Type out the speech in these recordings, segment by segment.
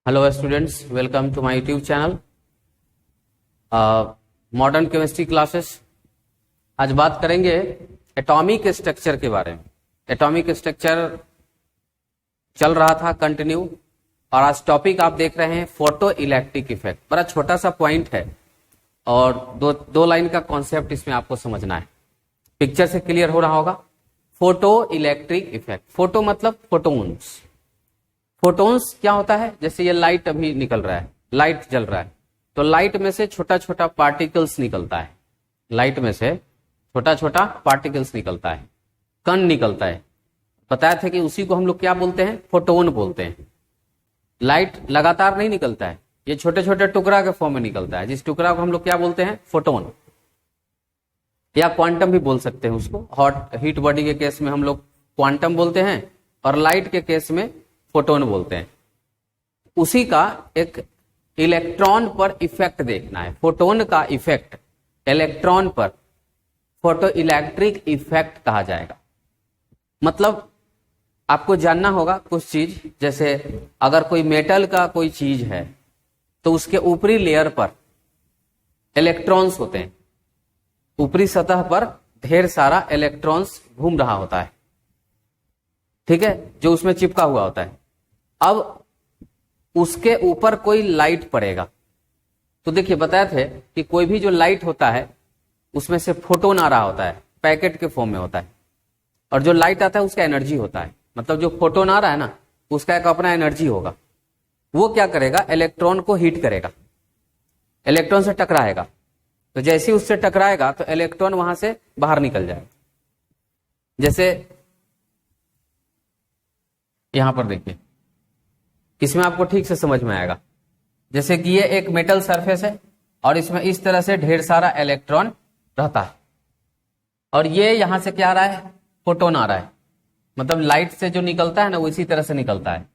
Hello students, welcome to my YouTube channel modern chemistry classes. आज बात करेंगे atomic structure के बारे में। एटॉमिक स्ट्रक्चर चल रहा था कंटिन्यू, और आज टॉपिक आप देख रहे हैं फोटो इलेक्ट्रिक इफेक्ट। बड़ा छोटा सा पॉइंट है और दो लाइन का कॉन्सेप्ट इसमें आपको समझना है। पिक्चर से क्लियर हो रहा होगा। फोटो इलेक्ट्रिक इफेक्ट, फोटो मतलब फोटोन्स। फोटोन्स क्या होता है? जैसे ये लाइट अभी निकल रहा है, लाइट जल रहा है, तो लाइट में से छोटा छोटा पार्टिकल्स निकलता है। लाइट में से छोटा छोटा पार्टिकल्स निकलता है, कण निकलता है। बताया था कि उसी को हम लोग क्या बोलते हैं? फोटोन बोलते हैं। लाइट लगातार नहीं निकलता है, ये छोटे छोटे टुकड़ा के फॉर्म में निकलता है, जिस टुकड़ा को हम लोग क्या बोलते हैं? फोटोन, या क्वांटम भी बोल सकते हैं उसको। हॉट हीट बॉडी के केस में हम लोग क्वांटम बोलते हैं, और लाइट के केस में फोटोन बोलते हैं। उसी का एक इलेक्ट्रॉन पर इफेक्ट देखना है। फोटोन का इफेक्ट इलेक्ट्रॉन पर फोटो इलेक्ट्रिक इफेक्ट कहा जाएगा। मतलब आपको जानना होगा कुछ चीज, जैसे अगर कोई मेटल का कोई चीज है तो उसके ऊपरी लेयर पर इलेक्ट्रॉन्स होते हैं। ऊपरी सतह पर ढेर सारा इलेक्ट्रॉन्स घूम रहा होता है, ठीक है, जो उसमें चिपका हुआ होता है। अब उसके ऊपर कोई लाइट पड़ेगा, तो देखिए बताए थे कि कोई भी जो लाइट होता है उसमें से फोटोन आ रहा होता है, पैकेट के फॉर्म में होता है। और जो लाइट आता है उसका एनर्जी होता है। मतलब जो फोटोन आ रहा है ना, उसका एक अपना एनर्जी होगा। वो क्या करेगा? इलेक्ट्रॉन को हीट करेगा, इलेक्ट्रॉन से टकराएगा। तो जैसे ही उससे टकराएगा तो इलेक्ट्रॉन वहां से बाहर निकल जाएगा। जैसे यहां पर देखिए, इसमें आपको ठीक से समझ में आएगा। जैसे कि ये एक मेटल सरफेस है और इसमें इस तरह से ढेर सारा इलेक्ट्रॉन रहता है, और ये यहां से क्या आ रहा है? फोटोन आ रहा है। मतलब लाइट से जो निकलता है ना, वो इसी तरह से निकलता है।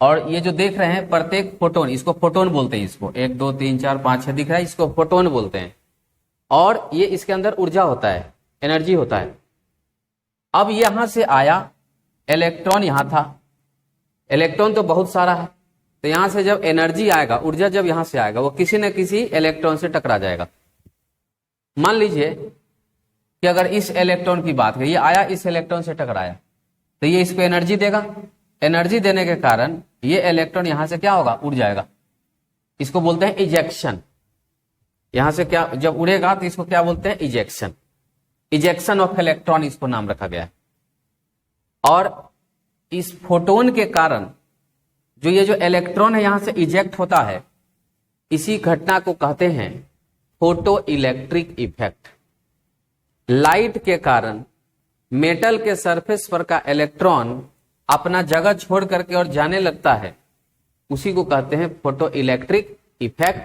और ये जो देख रहे हैं प्रत्येक फोटोन, इसको फोटोन बोलते हैं। इसको 1 2 3 4 5 6 दिख रहा है, इसको फोटोन बोलते हैं। और ये इसके अंदर ऊर्जा होता है, एनर्जी होता है। अब यहां से आया इलेक्ट्रॉन, यहां था इलेक्ट्रॉन तो बहुत सारा है, तो यहां से जब एनर्जी आएगा, ऊर्जा जब यहां से आएगा, वो किसी न किसी इलेक्ट्रॉन से टकरा जाएगा। मान लीजिए कि अगर इस इलेक्ट्रॉन की बात करें, ये आया इस इलेक्ट्रॉन से टकराया, तो ये इसको एनर्जी देगा। एनर्जी देने के कारण ये इलेक्ट्रॉन यहां से क्या होगा? उड़ जाएगा। इसको बोलते हैं इजेक्शन। यहां से क्या जब उड़ेगा तो इसको क्या बोलते हैं? इजेक्शन। इजेक्शन ऑफ इलेक्ट्रॉन इसको नाम रखा गया है। और इस फोटोन के कारण जो ये जो इलेक्ट्रॉन है यहां से इजेक्ट होता है, इसी घटना को कहते हैं फोटो इलेक्ट्रिक इफेक्ट। लाइट के कारण मेटल के सरफेस पर का इलेक्ट्रॉन अपना जगह छोड़ करके और जाने लगता है, उसी को कहते हैं फोटो इलेक्ट्रिक इफेक्ट।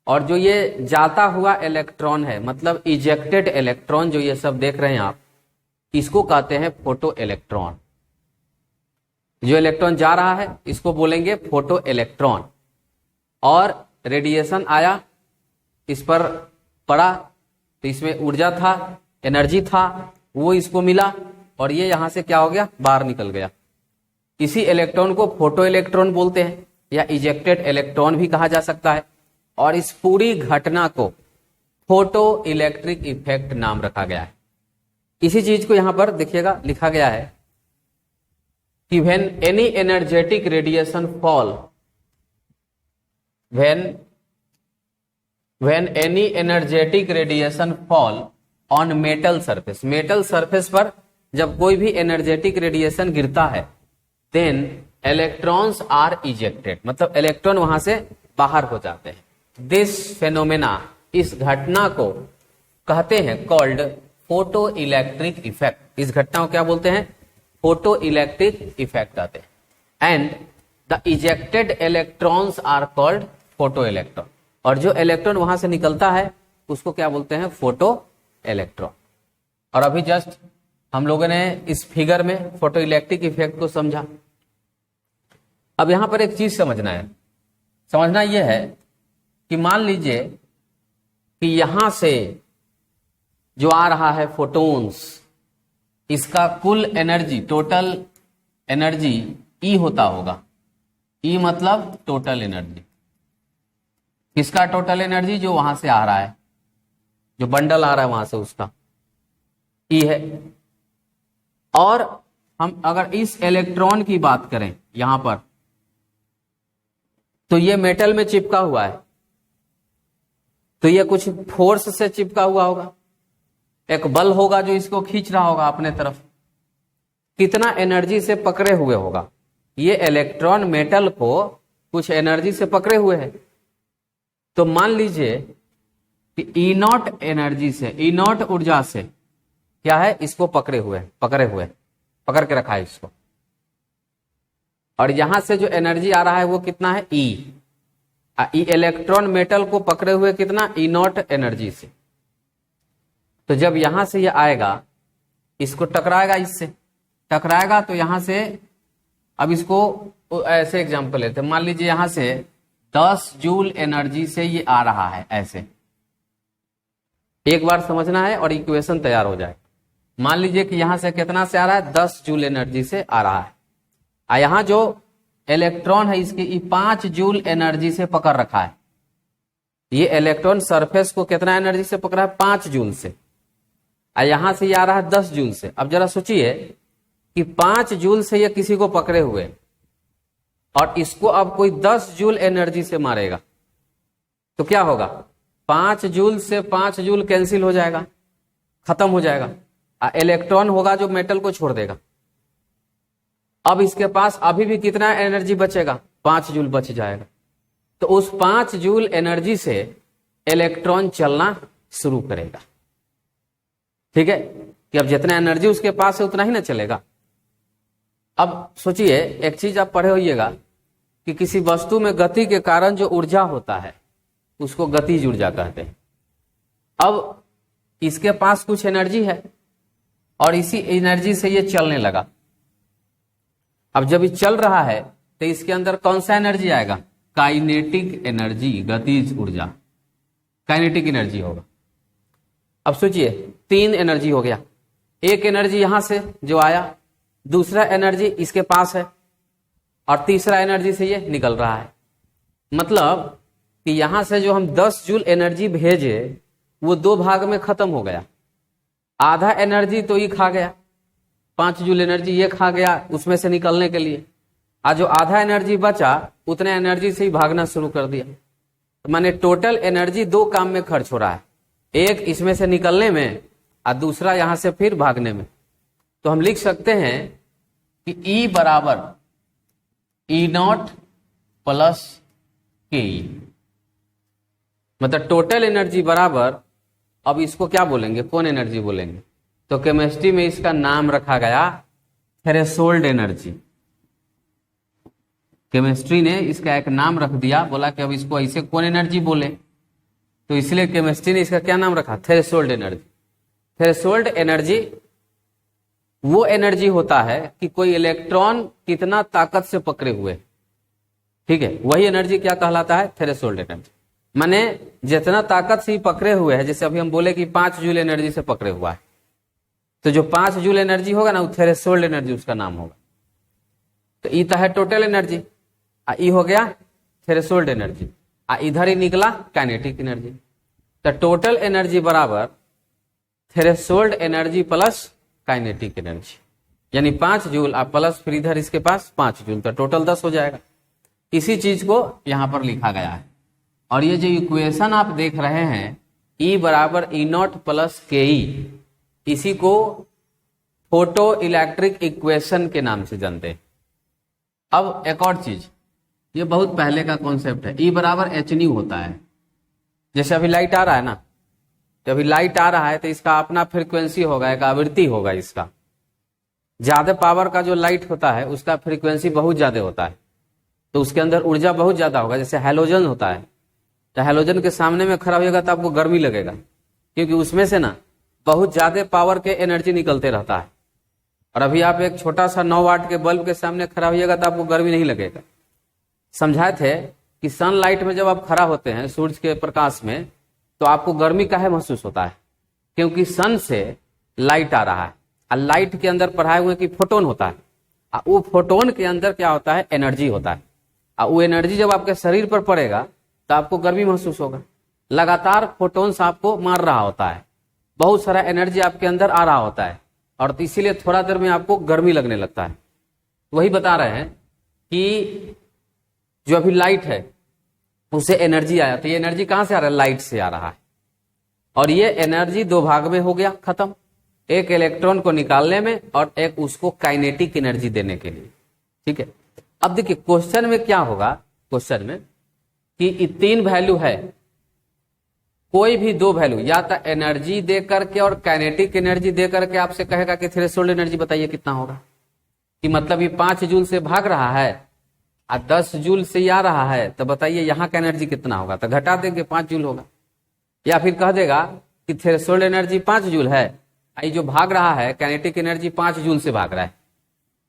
और जो ये जाता हुआ इलेक्ट्रॉन है, मतलब इजेक्टेड इलेक्ट्रॉन, जो ये सब देख रहे हैं आप, इसको कहते हैं फोटो इलेक्ट्रॉन। जो इलेक्ट्रॉन जा रहा है इसको बोलेंगे फोटो इलेक्ट्रॉन। और रेडिएशन आया, इस पर पड़ा, तो इसमें ऊर्जा था, एनर्जी था, वो इसको मिला, और ये यहां से क्या हो गया? बाहर निकल गया। इसी इलेक्ट्रॉन को फोटो इलेक्ट्रॉन बोलते हैं, या इजेक्टेड इलेक्ट्रॉन भी कहा जा सकता है। और इस पूरी घटना को फोटो इलेक्ट्रिक इफेक्ट नाम रखा गया है। इसी चीज को यहां पर देखिएगा लिखा गया है कि when any energetic radiation fall, when any energetic radiation fall on metal surface, metal surface पर जब कोई भी एनर्जेटिक रेडिएशन गिरता है, then electrons are ejected, मतलब इलेक्ट्रॉन वहां से बाहर हो जाते हैं। This phenomena, इस घटना को कहते हैं called फोटो इलेक्ट्रिक इफेक्ट। इस घटना को क्या बोलते हैं? फोटो इलेक्ट्रिक इफेक्ट आते हैं। And the ejected electrons are called photo electron. और जो इलेक्ट्रॉन वहां से निकलता है उसको क्या बोलते हैं? Photo electron. और अभी जस्ट हम लोगों ने इस फिगर में फोटो इलेक्ट्रिक इफेक्ट को समझा। अब यहां पर एक चीज समझना है। समझना यह है कि मान लीजिए कि यहां से जो आ रहा है फोटोन्स, इसका कुल एनर्जी, टोटल एनर्जी ई होता होगा। ई मतलब टोटल एनर्जी। किसका टोटल एनर्जी? जो वहां से आ रहा है, जो बंडल आ रहा है वहां से, उसका ई है। और हम अगर इस इलेक्ट्रॉन की बात करें यहां पर, तो ये मेटल में चिपका हुआ है, तो ये कुछ फोर्स से चिपका हुआ होगा, एक बल होगा जो इसको खींच रहा होगा अपने तरफ। कितना एनर्जी से पकड़े हुए होगा? ये इलेक्ट्रॉन मेटल को कुछ एनर्जी से पकड़े हुए है। तो मान लीजिए कि ई नॉट एनर्जी से, ई नॉट ऊर्जा से क्या है, इसको पकड़े हुए पकड़ के रखा है इसको। और यहां से जो एनर्जी आ रहा है वो कितना है? ई। ई इलेक्ट्रॉन मेटल को पकड़े हुए कितना? ई नॉट एनर्जी से। तो जब यहां से ये आएगा, इसको टकराएगा, इससे टकराएगा, तो यहां से, अब इसको ऐसे एग्जांपल लेते हैं, मान लीजिए यहां से 10 जूल एनर्जी से ये आ रहा है, ऐसे एक बार समझना है और इक्वेशन तैयार हो जाए। मान लीजिए कि यहां से कितना से आ रहा है? 10 जूल एनर्जी से आ रहा है। यहां जो इलेक्ट्रॉन है इसकी 5 जूल एनर्जी से पकड़ रखा है। ये इलेक्ट्रॉन सरफेस को कितना एनर्जी से पकड़ा है? 5 जूल से। यहां से ये आ रहा है 10 जूल से। अब जरा सोचिए कि 5 जूल से ये किसी को पकड़े हुए और इसको अब कोई 10 जूल एनर्जी से मारेगा, तो क्या होगा? 5 जूल से 5 जूल कैंसिल हो जाएगा, खत्म हो जाएगा। इलेक्ट्रॉन होगा जो मेटल को छोड़ देगा। अब इसके पास अभी भी कितना एनर्जी बचेगा? 5 जूल बच जाएगा। तो उस 5 जूल एनर्जी से इलेक्ट्रॉन चलना शुरू करेगा। ठीक है, कि अब जितना एनर्जी उसके पास है उतना ही ना चलेगा। अब सोचिए, एक चीज आप पढ़े होइएगा कि किसी वस्तु में गति के कारण जो ऊर्जा होता है उसको गतिज ऊर्जा कहते हैं। अब इसके पास कुछ एनर्जी है और इसी एनर्जी से ये चलने लगा। अब जब ये चल रहा है तो इसके अंदर कौन सा एनर्जी आएगा? काइनेटिक एनर्जी, गतिज ऊर्जा, काइनेटिक एनर्जी होगा। अब सोचिए, 3 एनर्जी हो गया। एक एनर्जी यहां से जो आया, दूसरा एनर्जी इसके पास है और तीसरा एनर्जी से ये निकल रहा है। मतलब कि यहां से जो हम 10 जूल एनर्जी भेजे वो 2 भाग में खत्म हो गया। आधा एनर्जी तो ये खा गया, 5 जूल एनर्जी ये खा गया उसमें से निकलने के लिए, और जो आधा एनर्जी बचा उतने एनर्जी से ही भागना शुरू कर दिया। तो माने टोटल एनर्जी 2 काम में खर्च हो रहा है, एक इसमें से निकलने में और दूसरा यहां से फिर भागने में। तो हम लिख सकते हैं कि E बराबर ई नॉट प्लस के ई, मतलब टोटल एनर्जी बराबर, अब इसको क्या बोलेंगे, कौन एनर्जी बोलेंगे? तो केमिस्ट्री में इसका नाम रखा गया थ्रेशोल्ड एनर्जी। केमिस्ट्री ने इसका एक नाम रख दिया, बोला कि अब इसको ऐसे कौन एनर्जी बोले, तो इसलिए केमिस्ट्री ने इसका क्या नाम रखा? Threshold energy. थ्रेशोल्ड एनर्जी वो एनर्जी होता है कि कोई इलेक्ट्रॉन कितना ताकत से पकड़े हुए, ठीक है, वही एनर्जी क्या कहलाता है? Threshold energy. माने जितना ताकत से ही पकड़े हुए है, जैसे अभी हम बोले कि 5 जूल एनर्जी से पकड़े हुआ है, तो जो 5 जूल एनर्जी होगा ना, वो थ्रेशोल्ड एनर्जी उसका नाम होगा। तो ई तो है टोटल एनर्जी, ई हो गया थ्रेशोल्ड एनर्जी, इधर ही निकला काइनेटिक एनर्जी। तो टोटल एनर्जी बराबर threshold energy plus kinetic energy, यानी 5 जूल और प्लस फिर इधर इसके पास 5 जूल, तो टोटल 10 हो जाएगा। इसी चीज को यहां पर लिखा गया है। और ये जो इक्वेशन आप देख रहे हैं, E बराबर ई नॉट प्लस के ई, इसी को फोटो इलेक्ट्रिक इक्वेशन के नाम से जानते हैं। अब एक और चीज, ये बहुत पहले का कॉन्सेप्ट है, E बराबर एच न्यू होता है। जैसे अभी लाइट आ रहा है ना, तो अभी लाइट आ रहा है तो इसका अपना फ्रीक्वेंसी होगा, एक आवृत्ति होगा इसका। ज्यादा पावर का जो लाइट होता है उसका फ्रीक्वेंसी बहुत ज्यादा होता है, तो उसके अंदर ऊर्जा बहुत ज्यादा होगा। जैसे हैलोजन होता है, तो हैलोजन के सामने में खड़ा होगा तो आपको गर्मी लगेगा, क्योंकि उसमें से ना बहुत ज्यादा पावर के एनर्जी निकलते रहता है। और अभी आप एक छोटा सा 9 वाट के बल्ब के सामने खड़ा होइएगा तो आपको गर्मी नहीं लगेगा। समझाए थे कि सनलाइट में जब आप खड़ा होते हैं सूरज के प्रकाश में, तो आपको गर्मी काहे महसूस होता है? क्योंकि सन से लाइट आ रहा है, और लाइट के अंदर पढ़ाए हुए कि फोटोन होता है, और वो फोटोन के अंदर क्या होता है? एनर्जी होता है। और वो एनर्जी जब आपके शरीर पर पड़ेगा तो आपको गर्मी महसूस होगा। लगातार फोटोन्स आपको मार रहा होता है, बहुत सारा एनर्जी आपके अंदर आ रहा होता है, और इसीलिए थोड़ा देर में आपको गर्मी लगने लगता है। वही बता रहे हैं कि जो अभी लाइट है उसे एनर्जी आया, तो ये एनर्जी कहां से आ रहा है? लाइट से आ रहा है। और ये एनर्जी दो भाग में हो गया खत्म, एक इलेक्ट्रॉन को निकालने में और एक उसको काइनेटिक एनर्जी देने के लिए। ठीक है, अब देखिए क्वेश्चन में क्या होगा, क्वेश्चन में कि 3 वैल्यू है, कोई भी 2 वैल्यू या तो एनर्जी दे करके और काइनेटिक एनर्जी दे करके आपसे कहेगा कि थ्रेशोल्ड एनर्जी बताइए कितना होगा। कि मतलब ये 5 जूल से भाग रहा है और 10 जूल से आ रहा है, तो बताइए यहाँ का एनर्जी कितना होगा? तो घटा देंगे 5 जूल होगा। या फिर कह देगा कि थ्रेशोल्ड एनर्जी 5 जूल है, ये जो भाग रहा है काइनेटिक एनर्जी 5 जूल से भाग रहा है,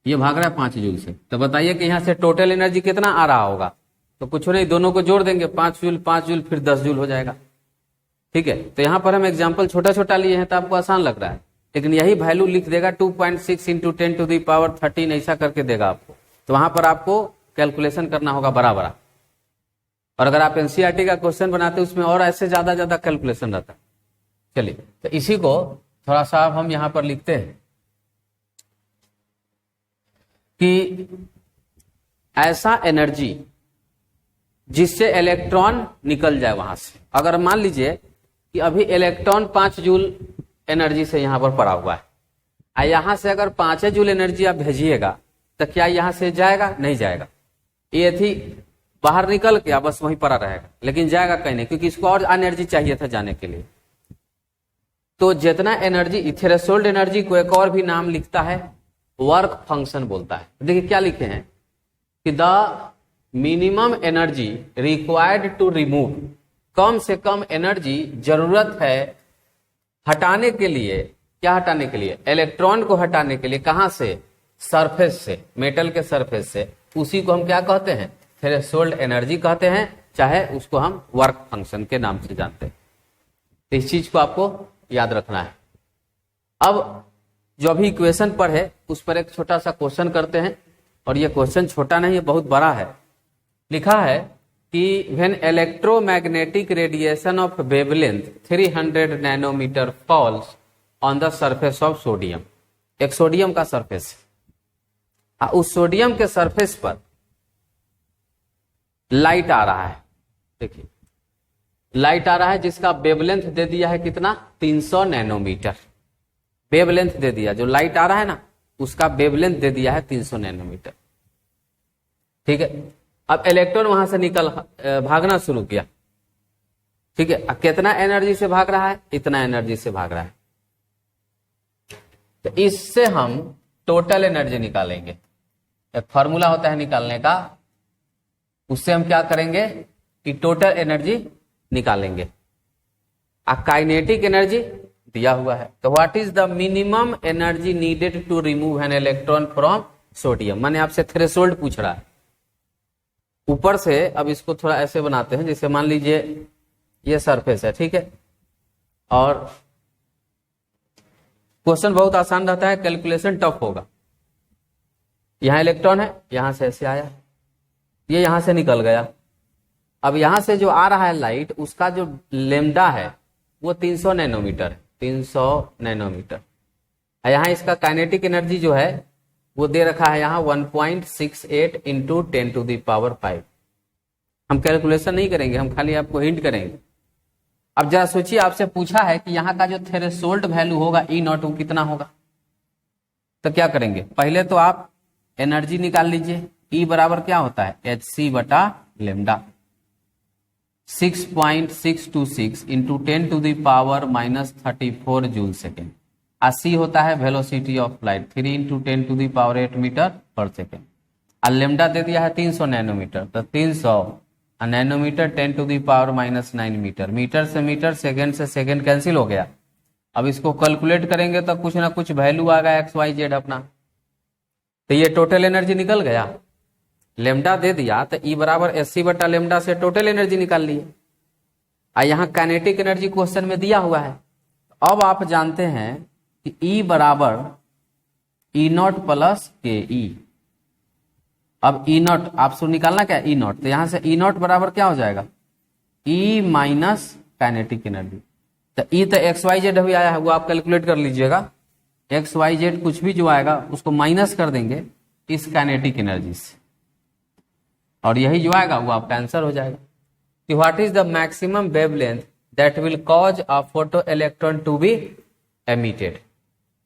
ये भाग रहा है 5 जूल से, तो बताइए कि यहाँ से टोटल एनर्जी कितना आ रहा होगा? तो कुछ नहीं, दोनों को जोड़ देंगे, 5 जूल फिर 10 जूल हो जाएगा। ठीक है, तो यहाँ पर हम एग्जाम्पल छोटा छोटा लिए हैं तो आपको आसान लग रहा है, लेकिन यही वैल्यू लिख देगा 2.6 इंटू 10 टू दी पावर 13, ऐसा करके देगा आपको। तो वहां पर आपको कैलकुलेशन करना होगा बड़ा बड़ा। और अगर आप एनसीईआरटी का क्वेश्चन बनाते उसमें और ऐसे ज्यादा ज्यादा कैलकुलेशन रहता। चलिए, तो इसी को थोड़ा सा हम यहां पर लिखते हैं कि ऐसा एनर्जी जिससे इलेक्ट्रॉन निकल जाए वहां से। अगर मान लीजिए कि अभी इलेक्ट्रॉन 5 जूल एनर्जी से यहां पर पड़ा हुआ है, यहां से अगर 5 जूल एनर्जी आप भेजिएगा तो क्या यहां से जाएगा? नहीं जाएगा, ये थी बाहर निकल के बस वहीं पड़ा रहेगा, लेकिन जाएगा कहीं नहीं, क्योंकि इसको और एनर्जी चाहिए था जाने के लिए। तो जितना एनर्जी, थ्रेशोल्ड एनर्जी को एक और भी नाम लिखता है वर्क फंक्शन बोलता है। देखिए क्या लिखे हैं कि the minimum energy required to remove, कम से कम एनर्जी जरूरत है हटाने के लिए। क्या हटाने के लिए? इलेक्ट्रॉन को हटाने के लिए। कहां से? सरफेस से, मेटल के सरफेस से। उसी को हम क्या कहते हैं? थ्रेशोल्ड एनर्जी कहते हैं, चाहे उसको हम वर्क फंक्शन के नाम से जानते हैं। तो इस चीज को आपको याद रखना है। अब जो अभी इक्वेशन पर है उस पर एक छोटा सा क्वेश्चन करते हैं, और ये क्वेश्चन छोटा नहीं है, बहुत बड़ा है। लिखा है कि when electromagnetic radiation of wavelength 300 nanometre falls on the surface of sodium, एक सोडियम का सरफेस, उस सोडियम के सरफेस पर लाइट आ रहा है। देखिए लाइट आ रहा है जिसका वेवलेंथ दे दिया है कितना? 300 नैनोमीटर वेवलेंथ दे दिया। जो लाइट आ रहा है ना उसका वेवलेंथ दे दिया है 300 नैनोमीटर। ठीक है, अब इलेक्ट्रॉन वहां से निकल भागना शुरू किया। ठीक है, अब कितना एनर्जी से भाग रहा है? इतना एनर्जी से भाग रहा है। तो इससे हम टोटल एनर्जी निकालेंगे। एक फॉर्मूला होता है निकालने का, उससे हम क्या करेंगे कि टोटल एनर्जी निकालेंगे। काइनेटिक एनर्जी दिया हुआ है, तो what is the minimum energy needed to remove an electron from sodium? मैंने आपसे थ्रेशोल्ड पूछ रहा है ऊपर से। अब इसको थोड़ा ऐसे बनाते हैं, जैसे मान लीजिए ये सरफेस है, ठीक है, और क्वेश्चन बहुत आसान रहता है, कैलकुलेशन टफ होगा। यहां इलेक्ट्रॉन है, यहां से ऐसे आया, ये यहां से निकल गया। अब यहां से जो आ रहा है लाइट, उसका जो लेमडा है वो 300 नैनोमीटर है, 300 नैनोमीटर। यहां इसका काइनेटिक एनर्जी जो है वो दे रखा है यहां 1.68 इंटू 10 टू दी पावर 5। हम कैलकुलेशन नहीं करेंगे, हम खाली आपको हिंट करेंगे। अब जरा सोचिए, आपसे पूछा है कि यहाँ का जो थ्रेशोल्ड वैल्यू होगा ई नॉट, वो कितना होगा? तो क्या करेंगे? पहले तो आप एनर्जी निकाल लीजिए। ई बराबर क्या होता है? Hc बटा lambda, 6.626 into 10 to the power -34 joule second. C होता है velocity of light, 3 into 10 to the power 8 metre पर सेकेंड। और लेमडा दे दिया है 300 नैनोमीटर, तो 300 nanometre 10 to the power -9 metre. Metre से मीटर, सेकेंड से सेकेंड कैंसिल हो गया। अब इसको कैलकुलेट करेंगे तो कुछ ना कुछ वैल्यू आ गया XYZ अपना। तो ये टोटल एनर्जी निकल गया। लेमडा दे दिया तो ई बराबर Hc बटा लेमडा से टोटल एनर्जी निकाल लिए। यहाँ काइनेटिक एनर्जी क्वेश्चन में दिया हुआ है। अब आप जानते हैं कि ई बराबर ई नॉट प्लस के ई। अब ई नॉट आपसे निकालना क्या, ई नॉट, तो यहां से ई नॉट बराबर क्या हो जाएगा, ई माइनस काइनेटिक एनर्जी। तो ई तो एक्स वाई जेड अभी आया है, वो आप कैलकुलेट कर लीजिएगा। एक्स वाई जेड कुछ भी जो आएगा उसको माइनस कर देंगे इस काइनेटिक एनर्जी से, और यही जो आएगा वो आपका आंसर हो जाएगा। तो what is the maximum wavelength that will cause a photo electron to be emitted.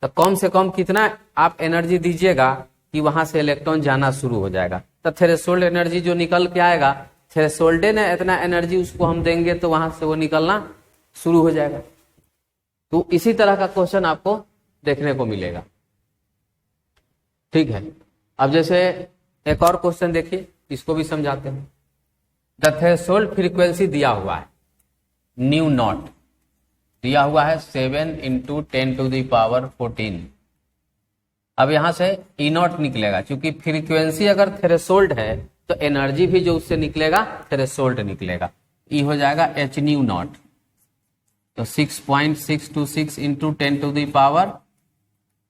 तो कम से कम कितना आप एनर्जी दीजिएगा कि वहां से इलेक्ट्रॉन जाना शुरू हो जाएगा। तो थ्रेशोल्ड एनर्जी जो निकल के आएगा, थ्रेशोल्ड ने इतना एनर्जी उसको हम देंगे तो वहां से वो निकलना शुरू हो जाएगा। तो इसी तरह का क्वेश्चन आपको देखने को मिलेगा, ठीक है। अब जैसे एक और क्वेश्चन देखिए, इसको भी समझाते हैं। द थ्रेशोल्ड फ्रीक्वेंसी दिया हुआ है न्यू नॉट, दिया हुआ है 7 × 10⁻14। अब यहां से ई नॉट निकलेगा, क्योंकि फ्रीक्वेंसी अगर थ्रेशोल्ड है तो एनर्जी भी जो उससे निकलेगा थ्रेशोल्ड निकलेगा। ई हो जाएगा एच न्यू नॉट, तो 6.626 ×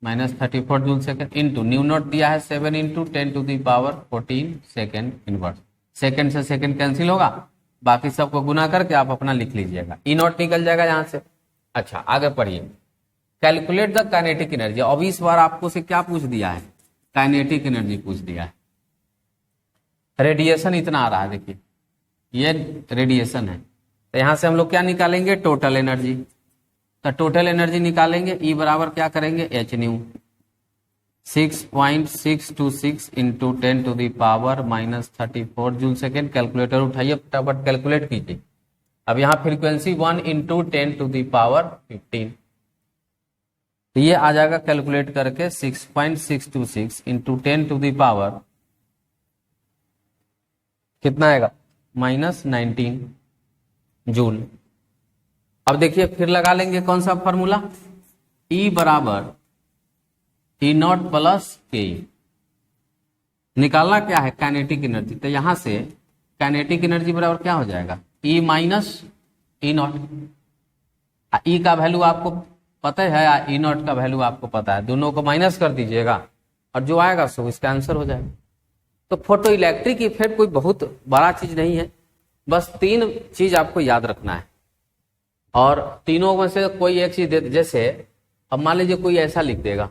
10⁻−34 joule second into new not दिया है 7 × 10⁻14 सेकेंड इनवर्स। सेकेंड से सेकेंड कैंसिल होगा, बाकी सबको गुना करके आप अपना लिख लीजिएगा, ई नॉट निकल जाएगा यहां से। अच्छा आगे पढ़िए, कैलकुलेट द काइनेटिक एनर्जी। अब इस बार आपको से क्या पूछ दिया है, काइनेटिक एनर्जी पूछ दिया है। रेडिएशन इतना आ रहा है, देखिए ये रेडिएशन है, तो यहां से हम लोग क्या निकालेंगे, टोटल एनर्जी। तो टोटल एनर्जी निकालेंगे, ई बराबर क्या करेंगे, H new 6.626 × 10⁻−34 joule second. Calculator उठाइए फटाफट कैलकुलेट कीजिए। अब यहां फ्रीक्वेंसी 1 × 10⁻15, तो ये आ जाएगा कैलकुलेट करके 6.626 × 10⁻, कितना आएगा, -19 जूल। अब देखिए फिर लगा लेंगे कौन सा फॉर्मूला, ई बराबर ई नॉट प्लस के। निकालना क्या है, काइनेटिक एनर्जी। तो यहां से काइनेटिक एनर्जी बराबर क्या हो जाएगा, ई माइनस ई नॉट। ई का वैल्यू आपको पता है, ई नॉट का वैल्यू आपको पता है, दोनों को माइनस कर दीजिएगा और जो आएगा सो इसका आंसर हो जाएगा। तो फोटो इलेक्ट्रिक इफेक्ट कोई बहुत बड़ा चीज नहीं है, बस 3 चीज आपको याद रखना है, और तीनों में से कोई एक चीज दे। जैसे अब मान लीजिए कोई ऐसा लिख देगा,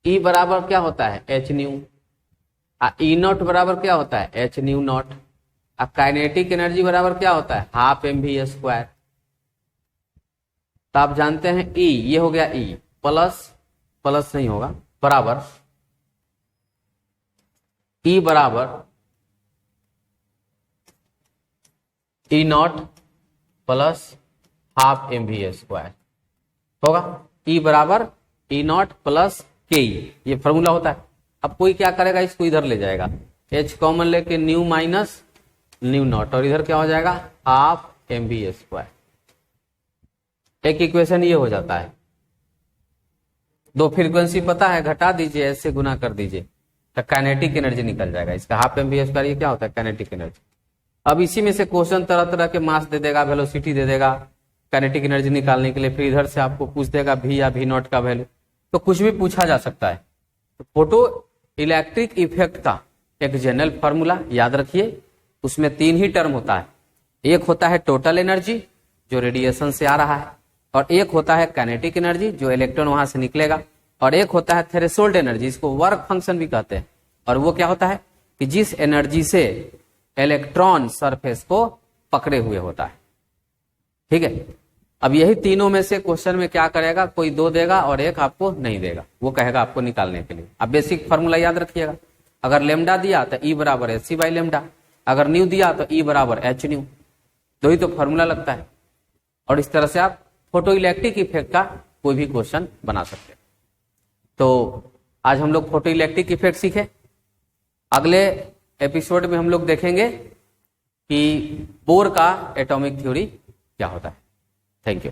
ई बराबर क्या होता है, एच न्यू, ई नॉट बराबर क्या होता है, H new not, kinetic energy बराबर क्या होता है, ½ mv²। तो आप जानते हैं ई, ये हो गया ई, प्लस नहीं होगा, बराबर ई बराबर ई नॉट प्लस ½ mv² होगा। ई बराबर ई नॉट प्लस के, ये फॉर्मूला होता है। अब कोई क्या करेगा, इसको इधर ले जाएगा, एच कॉमन लेके न्यू माइनस न्यू नॉट, और इधर क्या हो जाएगा, ½ mv²। एक इक्वेशन ये हो जाता है। 2 फ्रीक्वेंसी पता है, घटा दीजिए, ऐसे गुना कर दीजिए, तो काइनेटिक एनर्जी निकल जाएगा इसका। ½ mv², ये क्या होता है, काइनेटिक एनर्जी। अब इसी में से क्वेश्चन तरह तरह के मास दे देगा, वेलोसिटी दे देगा काइनेटिक एनर्जी निकालने के लिए, फिर इधर से आपको पूछ देगा भी या भी नॉट का वैल्यू, तो कुछ भी पूछा जा सकता है। तो फोटो इलेक्ट्रिक इफेक्ट का एक जनरल फॉर्मूला याद रखिए, उसमें 3 ही टर्म होता है। एक होता है टोटल एनर्जी जो रेडिएशन से आ रहा है, और एक होता है काइनेटिक एनर्जी जो इलेक्ट्रॉन वहां से निकलेगा, और एक होता है थ्रेशोल्ड एनर्जी, इसको वर्क फंक्शन भी कहते हैं। और वो क्या होता है कि जिस एनर्जी से इलेक्ट्रॉन सरफेस को पकड़े हुए होता है, ठीक है। अब यही तीनों में से क्वेश्चन में क्या करेगा, कोई 2 देगा और एक आपको नहीं देगा, वो कहेगा आपको निकालने के लिए। अब बेसिक फॉर्मूला याद रखिएगा, अगर लेमडा दिया तो ई बराबर hc/λ, अगर न्यू दिया तो ई बराबर एच न्यू, 2 ही तो फॉर्मूला लगता है। और इस तरह से आप फोटो इलेक्ट्रिक इफेक्ट का कोई भी क्वेश्चन बना सकते हैं। तो आज हम लोग फोटो इलेक्ट्रिक इफेक्ट सीखे। अगले एपिसोड में हम लोग देखेंगे कि बोर का एटॉमिक थ्योरी क्या होता है। Thank you.